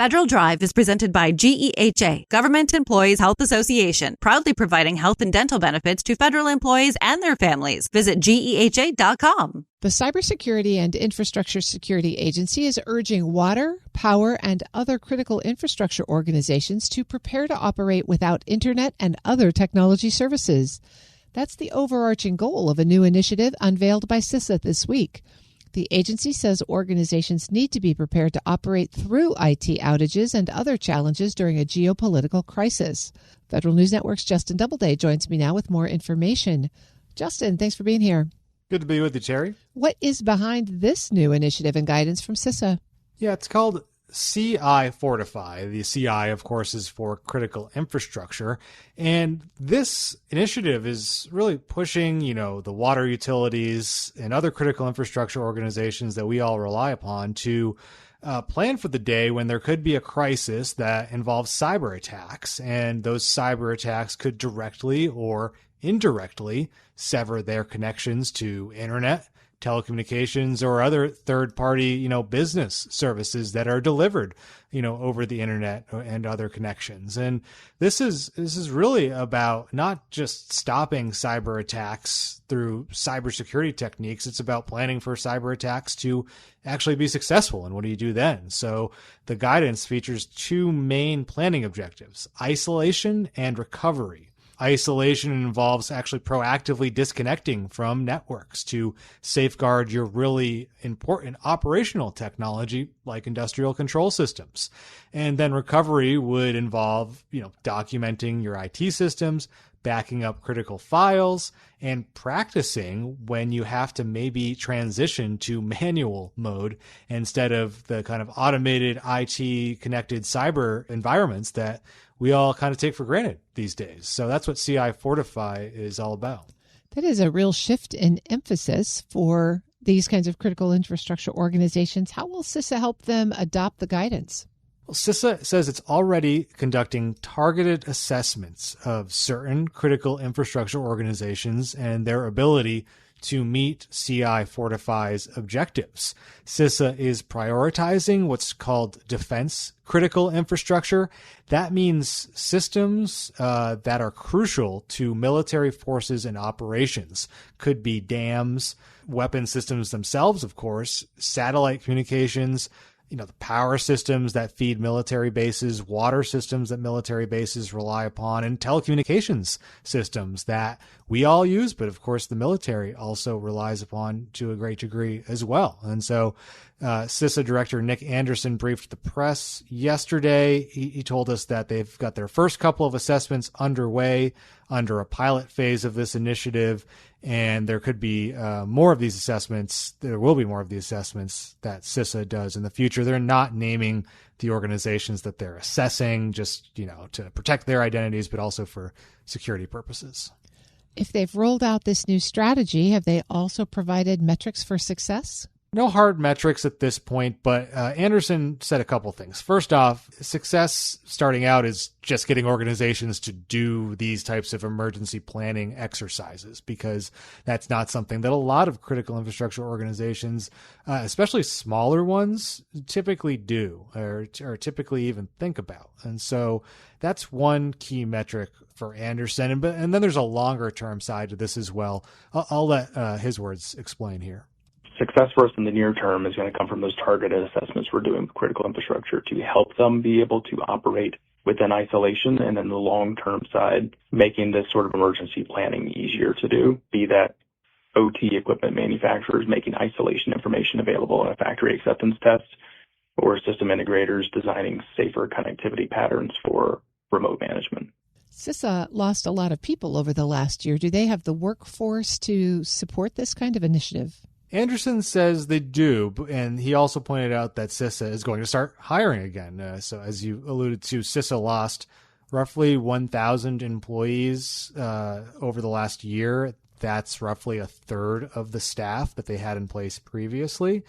Federal Drive is presented by GEHA, Government Employees Health Association, proudly providing health and dental benefits to federal employees and their families. Visit GEHA.com. The Cybersecurity and Infrastructure Security Agency is urging water, power, and other critical infrastructure organizations to prepare to operate without internet and other technology services. That's the overarching goal of a new initiative unveiled by CISA this week. The agency says organizations need to be prepared to operate through IT outages and other challenges during a geopolitical crisis. Federal News Network's Justin Doubleday joins me now with more information. Justin, thanks for being here. Good to be with you, Cherry. What is behind this new initiative and guidance from CISA? Yeah, it's called CI Fortify. The CI, of course, is for critical infrastructure. And this initiative is really pushing, the water utilities and other critical infrastructure organizations that we all rely upon to plan for the day when there could be a crisis that involves cyber attacks. And those cyber attacks could directly or indirectly sever their connections to internet, telecommunications, or other third-party, business services that are delivered, over the internet and other connections. And this is really about not just stopping cyber attacks through cybersecurity techniques. It's about planning for cyber attacks to actually be successful. And what do you do then? So the guidance features two main planning objectives: isolation and recovery. Isolation involves actually proactively disconnecting from networks to safeguard your really important operational technology like industrial control systems. And then recovery would involve, documenting your IT systems, backing up critical files, and practicing when you have to maybe transition to manual mode instead of the kind of automated IT connected cyber environments that we all kind of take for granted these days. So that's what CI Fortify is all about. That is a real shift in emphasis for these kinds of critical infrastructure organizations. How will CISA help them adopt the guidance? Well, CISA says it's already conducting targeted assessments of certain critical infrastructure organizations and their ability to meet CI Fortify's objectives. CISA is prioritizing what's called defense critical infrastructure. That means systems that are crucial to military forces and operations. Could be dams, weapon systems themselves, of course, satellite communications, the power systems that feed military bases, water systems that military bases rely upon, and telecommunications systems that we all use, but of course the military also relies upon to a great degree as well. And so CISA Director Nick Anderson briefed the press yesterday. He told us that they've got their first couple of assessments underway under a pilot phase of this initiative, and there could be more of these assessments. There will be more of the assessments that CISA does in the future. They're not naming the organizations that they're assessing just, to protect their identities, but also for security purposes. If they've rolled out this new strategy, have they also provided metrics for success? No hard metrics at this point, but Anderson said a couple things. First off, success starting out is just getting organizations to do these types of emergency planning exercises, because that's not something that a lot of critical infrastructure organizations, especially smaller ones, typically do or typically even think about. And so that's one key metric for Anderson. And then there's a longer term side to this as well. I'll let his words explain here. Success for us in the near term is going to come from those targeted assessments we're doing with critical infrastructure to help them be able to operate within isolation, and then the long-term side, making this sort of emergency planning easier to do, be that OT equipment manufacturers making isolation information available in a factory acceptance test, or system integrators designing safer connectivity patterns for remote management. CISA lost a lot of people over the last year. Do they have the workforce to support this kind of initiative? Anderson says they do, and he also pointed out that CISA is going to start hiring again. So as you alluded to, CISA lost roughly 1,000 employees over the last year. That's roughly a third of the staff that they had in place previously.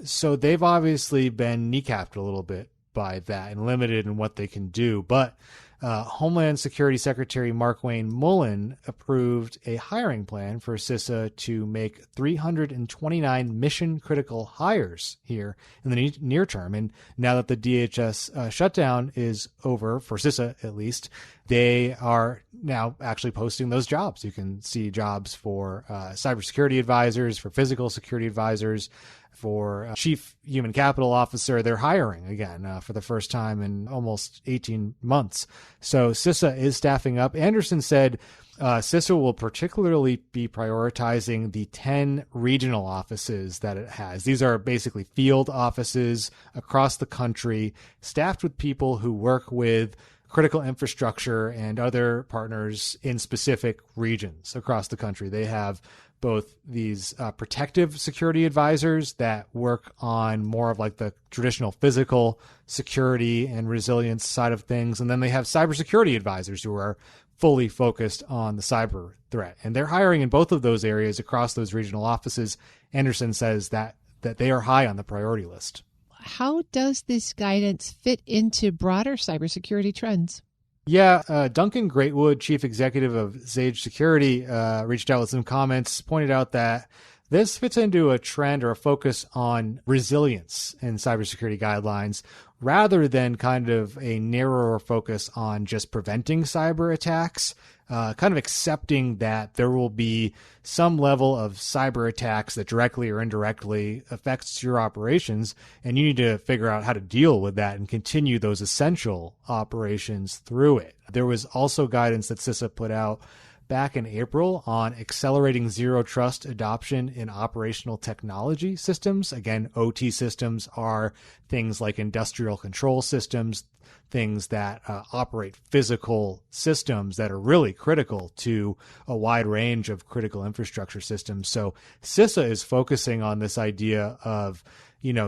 So they've obviously been kneecapped a little bit by that and limited in what they can do. But Homeland Security Secretary Markwayne Mullen approved a hiring plan for CISA to make 329 mission-critical hires here in the near term. And now that the DHS shutdown is over, for CISA at least, they are now actually posting those jobs. You can see jobs for cybersecurity advisors, for physical security advisors, for chief human capital officer. They're hiring again for the first time in almost 18 months. So CISA is staffing up. Anderson said CISA will particularly be prioritizing the 10 regional offices that it has. These are basically field offices across the country, staffed with people who work with critical infrastructure and other partners in specific regions across the country. They have both these protective security advisors that work on more of like the traditional physical security and resilience side of things. And then they have cybersecurity advisors who are fully focused on the cyber threat. And they're hiring in both of those areas across those regional offices. Anderson says that they are high on the priority list. How does this guidance fit into broader cybersecurity trends? Yeah, Duncan Greatwood, chief executive of Zage Security, reached out with some comments, pointed out that this fits into a trend or a focus on resilience in cybersecurity guidelines rather than kind of a narrower focus on just preventing cyber attacks, kind of accepting that there will be some level of cyber attacks that directly or indirectly affects your operations, and you need to figure out how to deal with that and continue those essential operations through it. There was also guidance that CISA put out back in April on accelerating zero trust adoption in operational technology systems. Again, OT systems are things like industrial control systems, things that operate physical systems that are really critical to a wide range of critical infrastructure systems. So CISA is focusing on this idea of,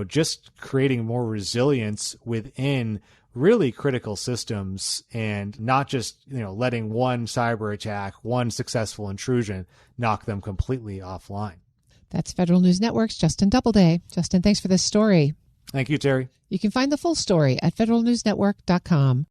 just creating more resilience within really critical systems and not just, letting one cyber attack, one successful intrusion knock them completely offline. That's Federal News Network's Justin Doubleday. Justin, thanks for this story. Thank you, Terry. You can find the full story at federalnewsnetwork.com.